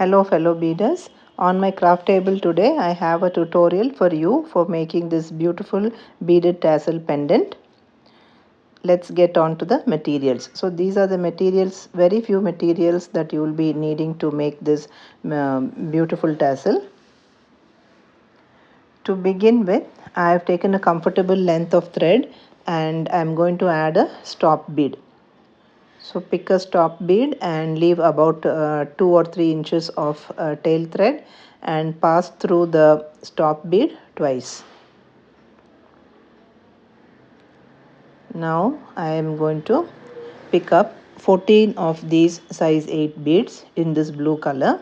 Hello fellow beaders. On my craft table today I have a tutorial for you for making this beautiful beaded tassel pendant. Let's get on to the materials. So these are the materials, very few materials that you will be needing to make this beautiful tassel. To begin with, I have taken a comfortable length of thread and I am going to add a stop bead. So pick a stop bead and leave about 2 or 3 inches of tail thread and pass through the stop bead twice. Now I am going to pick up 14 of these size 8 beads in this blue color.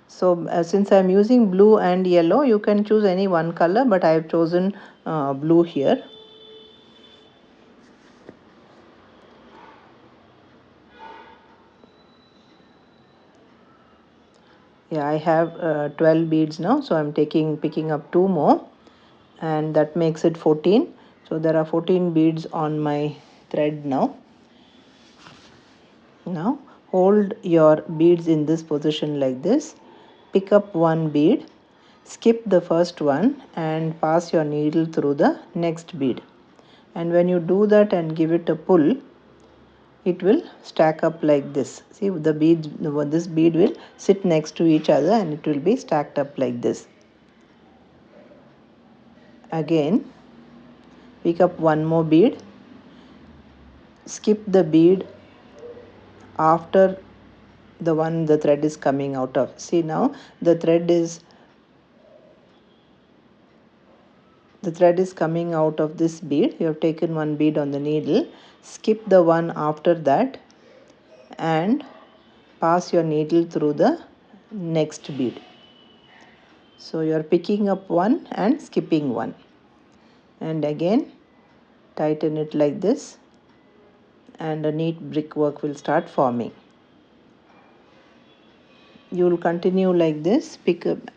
So since I am using blue and yellow, you can choose any one color, but I have chosen blue here. Yeah, I have 12 beads now, so I'm picking up 2 more, and that makes it 14. So there are 14 beads on my thread now. Now hold your beads in this position like this. Pick up one bead, skip the first one and pass your needle through the next bead. And when you do that and give it a pull, it will stack up like this. See, this bead will sit next to each other and it will be stacked up like this. Again, pick up one more bead, skip the bead after the one the thread is coming out of. See, now the thread is coming out of this bead. You have taken one bead on the needle, skip the one after that and pass your needle through the next bead. So you are picking up one and skipping one, and again tighten it like this and a neat brickwork will start forming. You will continue like this,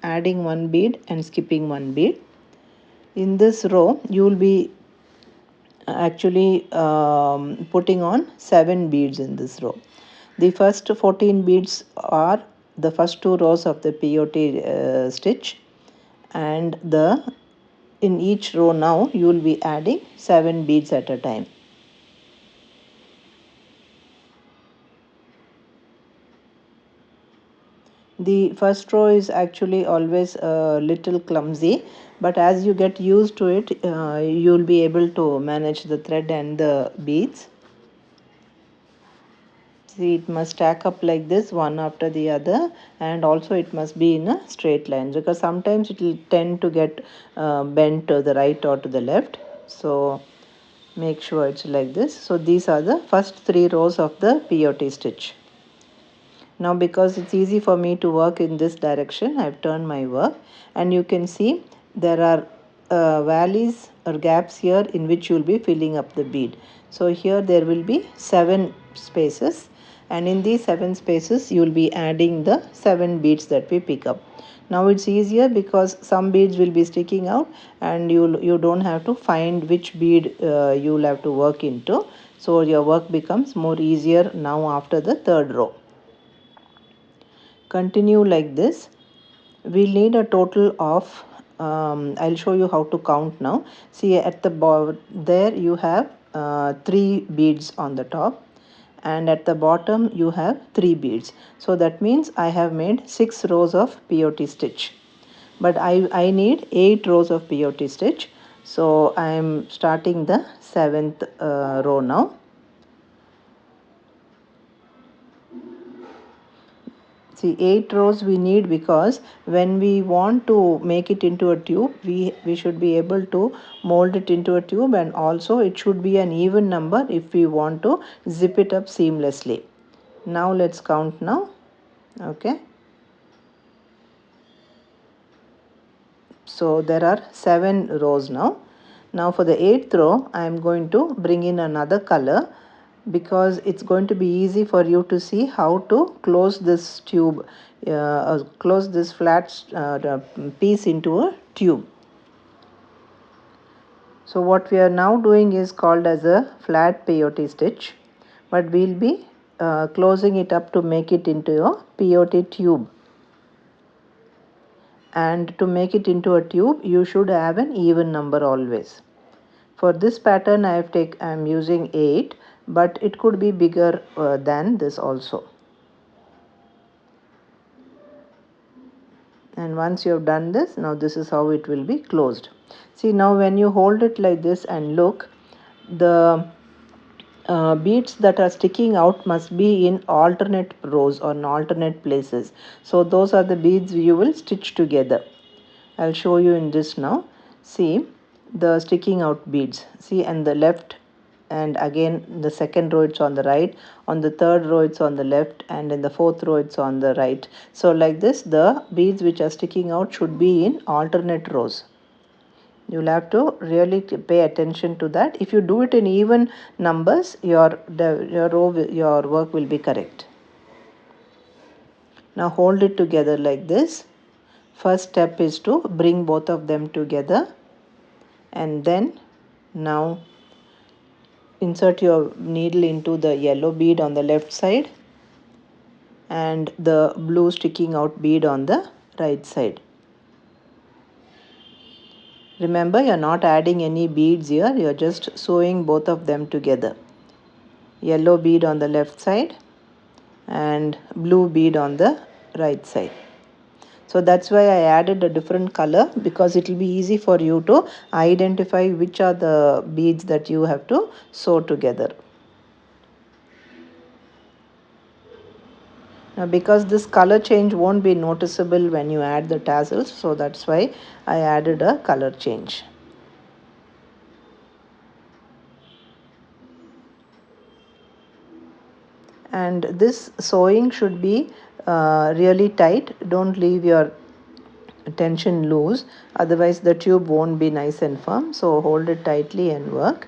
adding one bead and skipping one bead. In this row you will be actually putting on 7 beads in this row. The first 14 beads are the first 2 rows of the POT stitch, and in each row now you will be adding 7 beads at a time. The first row is actually always a little clumsy, but as you get used to it, you will be able to manage the thread and the beads. See, it must stack up like this one after the other, and also it must be in a straight line, because sometimes it will tend to get bent to the right or to the left. So make sure it's like this. So these are the first 3 rows of the POT stitch. Now because it's easy for me to work in this direction, I've turned my work, and you can see there are valleys or gaps here in which you will be filling up the bead. So here there will be 7 spaces, and in these 7 spaces you will be adding the 7 beads that we pick up. Now it's easier because some beads will be sticking out and you don't have to find which bead you will have to work into. So your work becomes more easier now after the 3rd row. Continue like this. We'll need a total of I'll show you how to count now. See, at the bottom there you have 3 beads on the top, and at the bottom you have 3 beads. So that means I have made 6 rows of POT stitch, but I need 8 rows of POT stitch. So I am starting the 7th row now. See, 8 rows we need because when we want to make it into a tube, we should be able to mold it into a tube, and also it should be an even number if we want to zip it up seamlessly. Now let's count now. Okay. So there are 7 rows now. Now for the 8th row, I am going to bring in another color, because it's going to be easy for you to see how to close this tube, close this flat piece into a tube. So what we are now doing is called as a flat peyote stitch, but we'll be closing it up to make it into a POT tube. And to make it into a tube, you should have an even number always. For this pattern I am using 8, but it could be bigger than this also. And once you have done this, now this is how it will be closed. See, now when you hold it like this and look, the beads that are sticking out must be in alternate rows or in alternate places. So those are the beads you will stitch together. I'll show you in this now. See the sticking out beads. See, and the left, and again the second row it's on the right, on the third row it's on the left, and in the fourth row it's on the right. So like this, the beads which are sticking out should be in alternate rows. You'll have to really pay attention to that. If you do it in even numbers, your work will be correct. Now hold it together like this. First step is to bring both of them together, and then now insert your needle into the yellow bead on the left side and the blue sticking out bead on the right side. Remember, you're not adding any beads here, you're just sewing both of them together. Yellow bead on the left side and blue bead on the right side. So that's why I added a different color, because it will be easy for you to identify which are the beads that you have to sew together. Now, because this color change won't be noticeable when you add the tassels, so that's why I added a color change. And this sewing should be really tight. Don't leave your tension loose, otherwise the tube won't be nice and firm. So hold it tightly and work.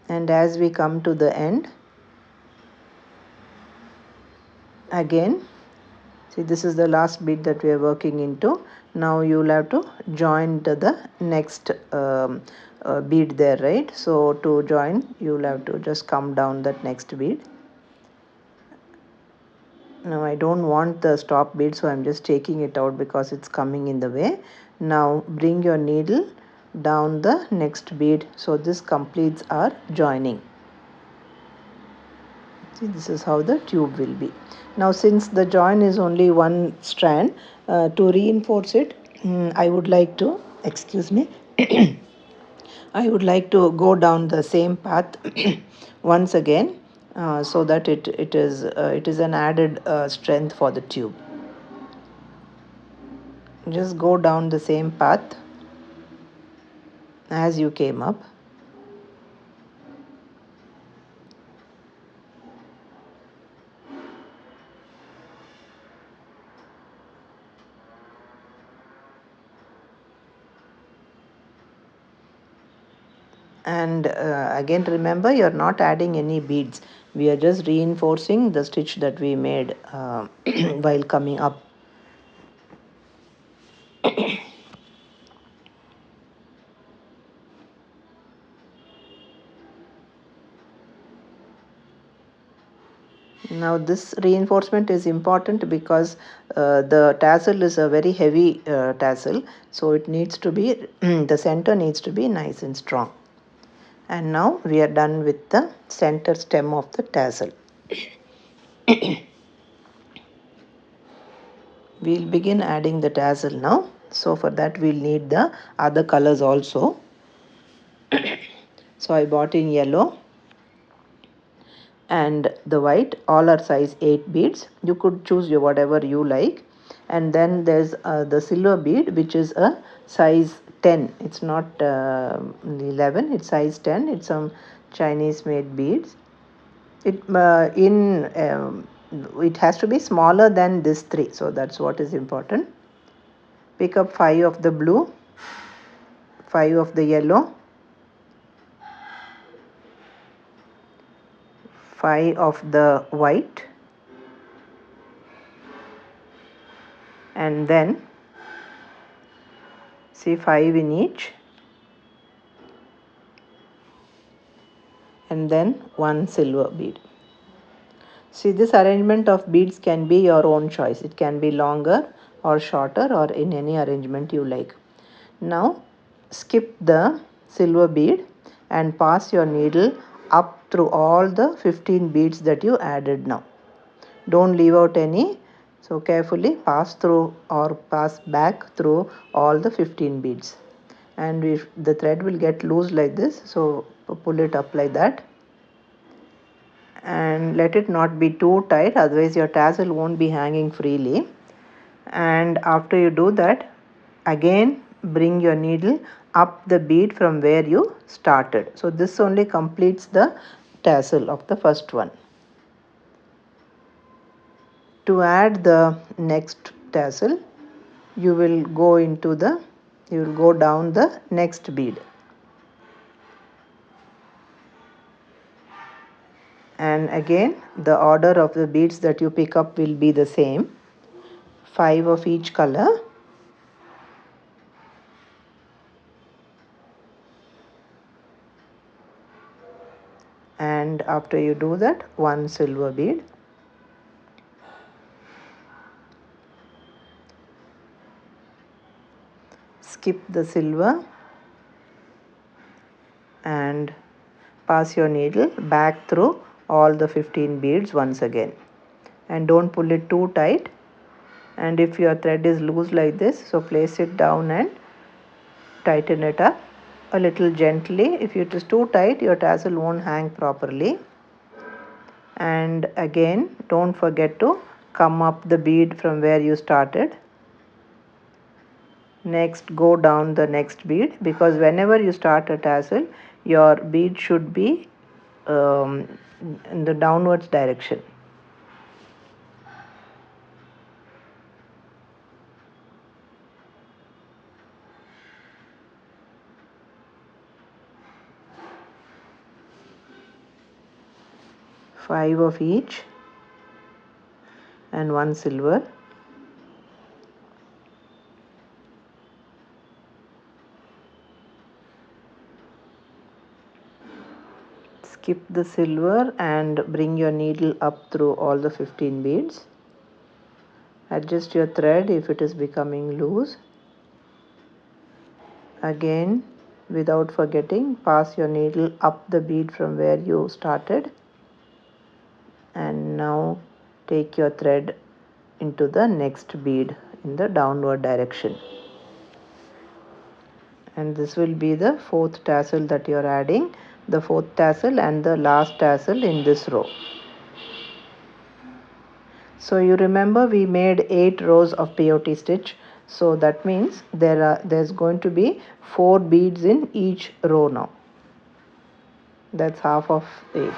And as we come to the end, again, see, this is the last bead that we are working into. Now you will have to join to the next bead there, right? So to join, you will have to just come down that next bead. Now I don't want the stop bead, so I'm just taking it out because it's coming in the way. Now bring your needle down the next bead. So this completes our joining. See, this is how the tube will be. Now since the join is only one strand, to reinforce it, I would like to, excuse me, I would like to go down the same path once again, so that it is an added strength for the tube. Just go down the same path as you came up. And again, remember, you're not adding any beads. We are just reinforcing the stitch that we made while coming up. Now this reinforcement is important because the tassel is a very heavy tassel, so it needs to be the center needs to be nice and strong. And now we are done with the center stem of the tassel. We'll begin adding the tassel now. So for that we'll need the other colors also. So I bought in yellow and the white. All are size 8 beads. You could choose your whatever you like. And then there's the silver bead, which is a size 10. It's not 11, it's size 10. It's some Chinese made beads. It has to be smaller than this 3, so that's what is important. Pick up 5 of the blue, 5 of the yellow, 5 of the white, and then see 5 in each. and then one silver bead. See, this arrangement of beads can be your own choice. It can be longer or shorter or in any arrangement you like. Now skip the silver bead and pass your needle up through all the 15 beads that you added now. Don't leave out any. So carefully pass through or pass back through all the 15 beads. And if the thread will get loose like this, so pull it up like that. And let it not be too tight, otherwise your tassel won't be hanging freely. And after you do that, again bring your needle up the bead from where you started. So this only completes the tassel of the first one. To add the next tassel, you will go down the next bead. And again the order of the beads that you pick up will be the same, 5 of each color. And after you do that, one silver bead. Skip the silver and pass your needle back through all the 15 beads once again. And don't pull it too tight. And if your thread is loose like this, so place it down and tighten it up a little gently. If it is too tight, your tassel won't hang properly. And again, don't forget to come up the bead from where you started. Next, go down the next bead, because whenever you start a tassel, your bead should be in the downwards direction. Five of each and one silver. Skip the silver and bring your needle up through all the 15 beads. Adjust your thread if it is becoming loose. Again, without forgetting, pass your needle up the bead from where you started. And now take your thread into the next bead in the downward direction. And this will be the fourth tassel that you are adding, the fourth tassel and the last tassel in this row. So you remember we made 8 rows of peyote stitch, so that means there's going to be 4 beads in each row now. That's half of 8.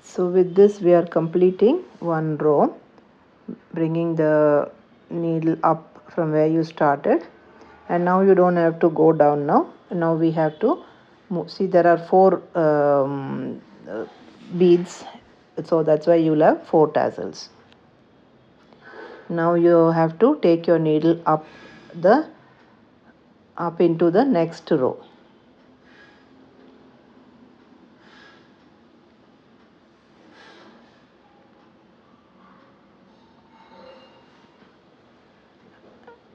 So with this we are completing one row, bringing the needle up from where you started. And now you don't have to go down now. Now we have to move. See, there are 4 beads, so that's why you'll have 4 tassels. Now you have to take your needle up into the next row.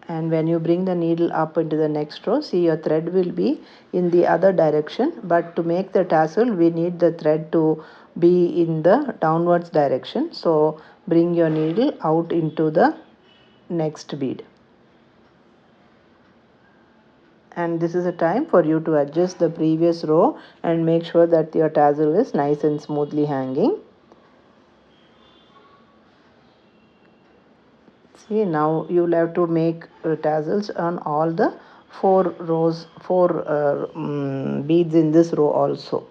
And when you bring the needle up into the next row, see, your thread will be in the other direction, but to make the tassel we need the thread to be in the downwards direction. So bring your needle out into the next bead. And this is a time for you to adjust the previous row and make sure that your tassel is nice and smoothly hanging. See, now you'll have to make tassels on all the 4 rows, 4 beads in this row also.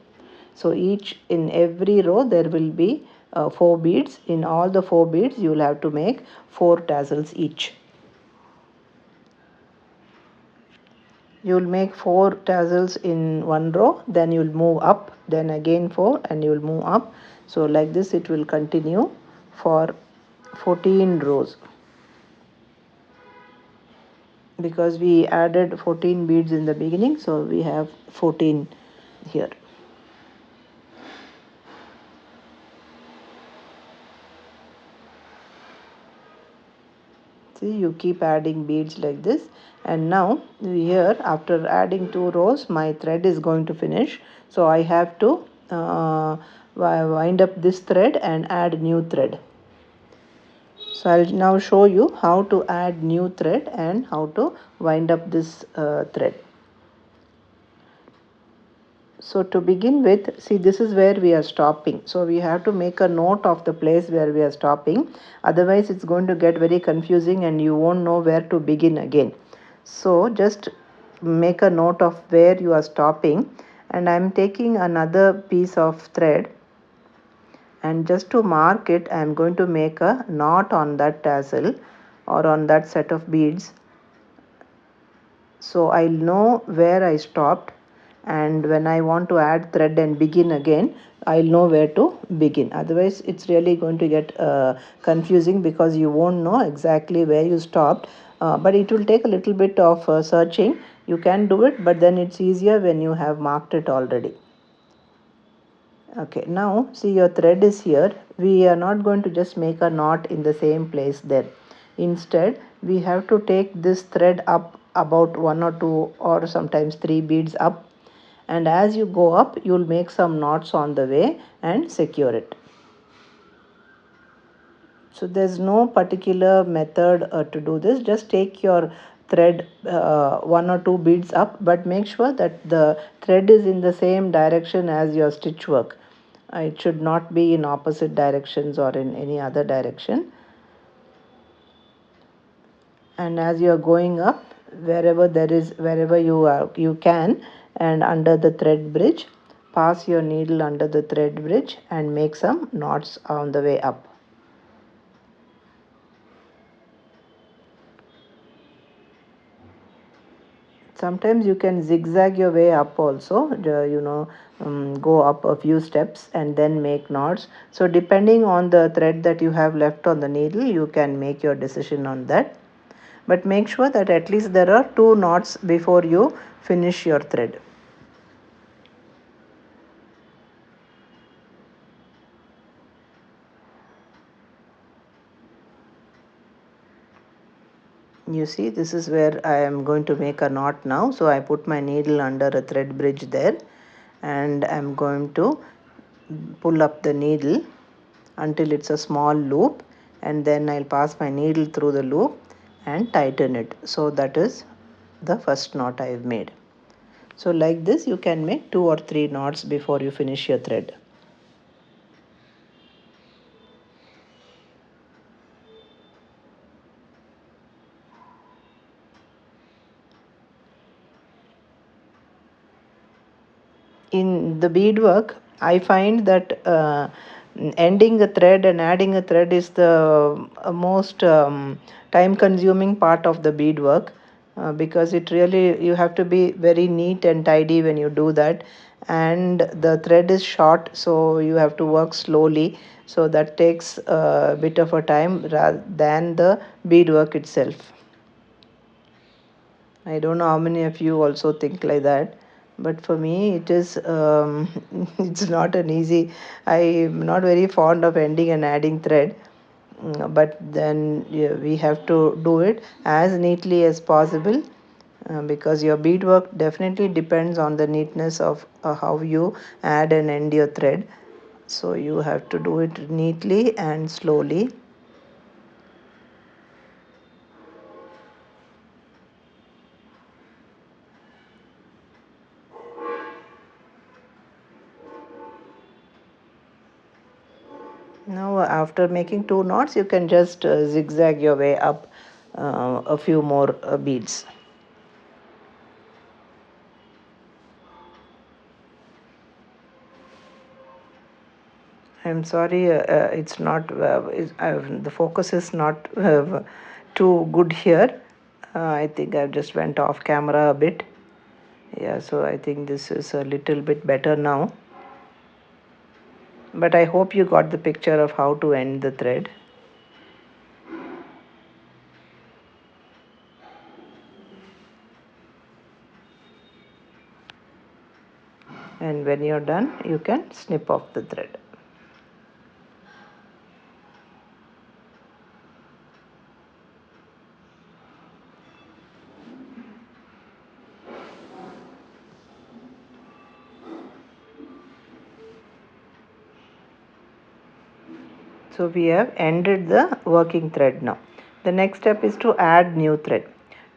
So in every row there will be 4 beads. In all the 4 beads you will have to make 4 tassels each. you will make 4 tassels in one row, then you will move up, then again 4, and you will move up. So like this it will continue for 14 rows, because we added 14 beads in the beginning, so we have 14 here. See, you keep adding beads like this. And now here, after adding 2 rows, my thread is going to finish, so I have to wind up this thread and add new thread. So I'll now show you how to add new thread and how to wind up this thread. So to begin with, see, this is where we are stopping. So we have to make a note of the place where we are stopping. Otherwise, it's going to get very confusing and you won't know where to begin again. So just make a note of where you are stopping. And I'm taking another piece of thread. And just to mark it, I'm going to make a knot on that tassel or on that set of beads. So I'll know where I stopped, and when I want to add thread and begin again, I'll know where to begin. Otherwise it's really going to get confusing, because you won't know exactly where you stopped, but it will take a little bit of searching. You can do it, but then it's easier when you have marked it already. Okay, now see, your thread is here. We are not going to just make a knot in the same place there. Instead, we have to take this thread up about 1 or 2 or sometimes 3 beads up, and as you go up, you will make some knots on the way and secure it. So there's no particular method to do this. Just take your thread 1 or 2 beads up, but make sure that the thread is in the same direction as your stitch work. It should not be in opposite directions or in any other direction. And as you are going up, wherever you can, and under the thread bridge, pass your needle under the thread bridge and make some knots on the way up. Sometimes you can zigzag your way up also, go up a few steps and then make knots. So depending on the thread that you have left on the needle, you can make your decision on that. But make sure that at least there are 2 knots before you finish your thread. You see, this is where I am going to make a knot now. So I put my needle under a thread bridge there, and I'm going to pull up the needle until it's a small loop, and then I'll pass my needle through the loop and tighten it. So that is the first knot I've made. So like this you can make 2 or 3 knots before you finish your thread. In the beadwork, I find that ending a thread and adding a thread is the most time consuming part of the beadwork, because it really, you have to be very neat and tidy when you do that, and the thread is short, so you have to work slowly, so that takes a bit of a time rather than the beadwork itself. I don't know how many of you also think like that, but for me it is it's not an easy. I'm not very fond of ending and adding thread, but then yeah, we have to do it as neatly as possible, because your beadwork definitely depends on the neatness of how you add and end your thread. So you have to do it neatly and slowly. Now, after making 2 knots, you can just zigzag your way up a few more beads. I'm sorry, it's not, the focus is not too good here. I think I just went off camera a bit. Yeah, so I think this is a little bit better now, but I hope you got the picture of how to end the thread. And when you're done, you can snip off the thread. So we have ended the working thread now. The next step is to add new thread.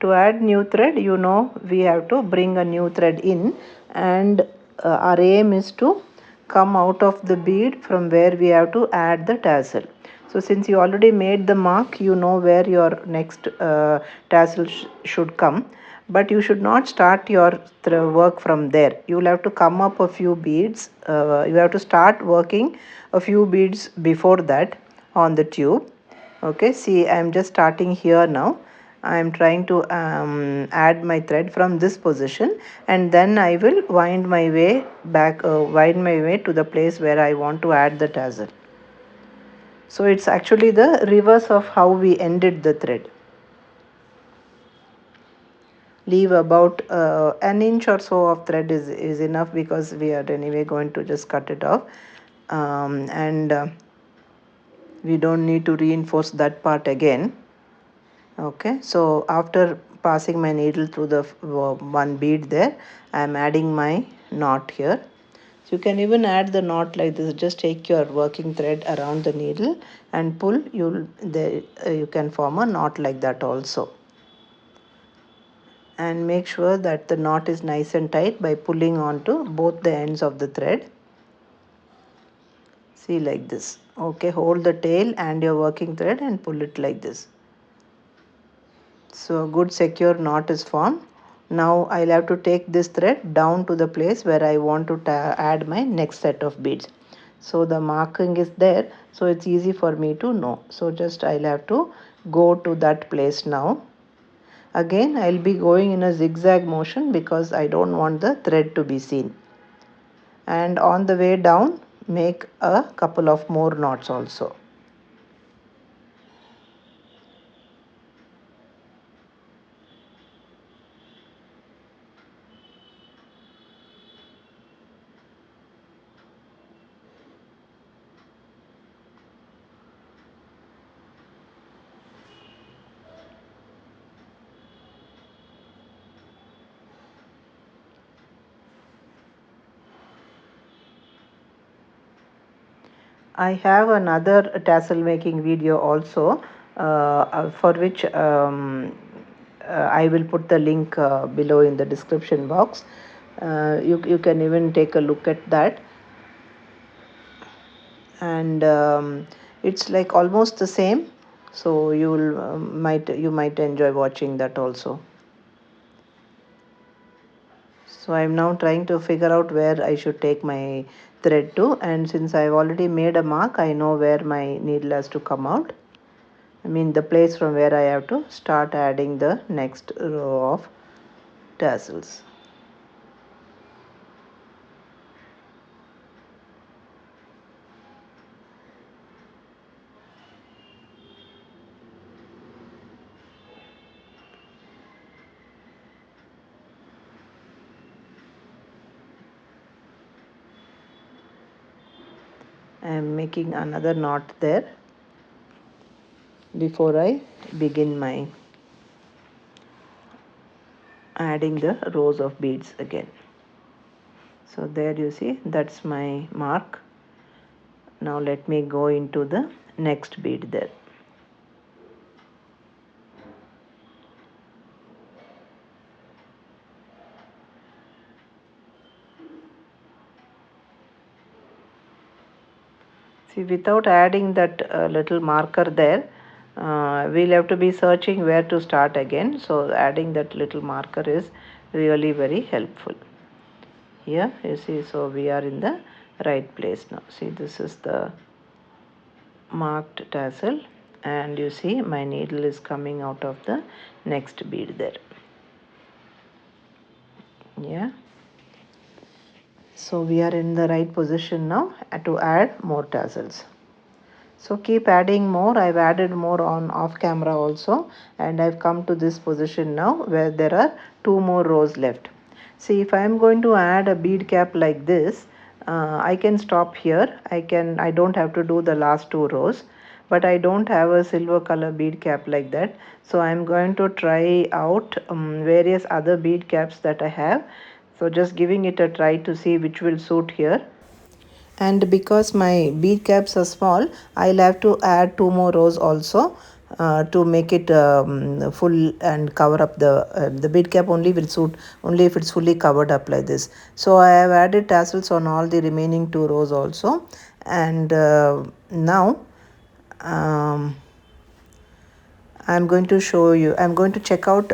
To add new thread, we have to bring a new thread in, and our aim is to come out of the bead from where we have to add the tassel. So since you already made the mark, you know where your next tassel should come, but you should not start your work from there. You will have to come up a few beads. You have to start working a few beads before that on the tube. Okay, see, I am just starting here now. I am trying to add my thread from this position, and then I will wind my way back, wind my way to the place where I want to add the tassel. So it's actually the reverse of how we ended the thread. Leave about an inch or so of thread is enough, because we are anyway going to just cut it off, and we don't need to reinforce that part again. Okay, so after passing my needle through the one bead there, I am adding my knot here. So you can even add the knot like this. Just take your working thread around the needle and pull. You can form a knot like that also. And make sure that the knot is nice and tight by pulling onto both the ends of the thread. See, like this. Okay, hold the tail and your working thread and pull it like this. So a good secure knot is formed. Now I'll have to take this thread down to the place where I want to add my next set of beads. So the marking is there, so it's easy for me to know. So just I'll have to go to that place now. Again, I'll be going in a zigzag motion because I don't want the thread to be seen. And on the way down, make a couple of more knots also. I have another tassel making video also, for which I will put the link below in the description box. You can even take a look at that, and it's like almost the same. So you might enjoy watching that also. So I'm now trying to figure out where I should take my thread to, and since I've already made a mark, I know where my needle has to come out. I mean the place from where I have to start adding the next row of tassels. I am making another knot there before I begin my adding the rows of beads again. So there you see, that's my mark. Now let me go into the next bead there. See, without adding that little marker there, we'll have to be searching where to start again. So adding that little marker is really very helpful. Here you see, so we are in the right place now. See, this is the marked tassel, and you see my needle is coming out of the next bead there. Yeah, so we are in the right position now to add more tassels. So keep adding more. I've added more on off camera also, and I've come to this position now where there are two more rows left. See, if I'm going to add a bead cap like this, I can stop here. I don't have to do the last two rows, but I don't have a silver color bead cap like that. So I'm going to try out various other bead caps that I have. So just giving it a try to see which will suit here. And because my bead caps are small, I'll have to add two more rows also to make it full and cover up the bead cap only will suit only if it's fully covered up like this. So I have added tassels on all the remaining two rows also, and now I'm going to show you. I'm going to check out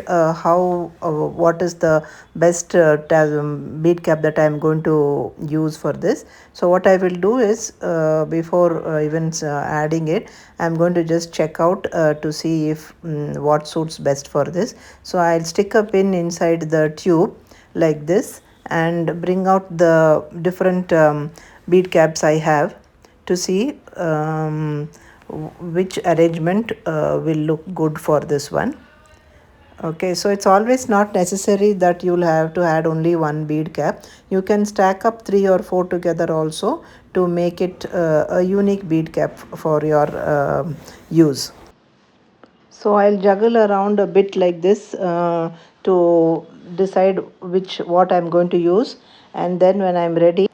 what is the best bead cap that I'm going to use for this. So what I will do is before even adding it, I'm going to just check out to see if what suits best for this. So I'll stick a pin inside the tube like this and bring out the different bead caps I have to see which arrangement will look good for this one. Okay, so it's always not necessary that you'll have to add only one bead cap. You can stack up 3 or 4 together also to make it a unique bead cap for your use. So I'll juggle around a bit like this to decide what I'm going to use, and then when I'm ready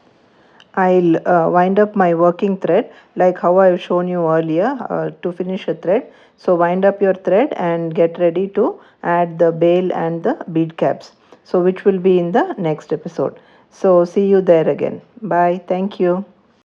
I'll wind up my working thread like how I've shown you earlier to finish a thread. So wind up your thread and get ready to add the bail and the bead caps. So which will be in the next episode. So see you there again. Bye. Thank you.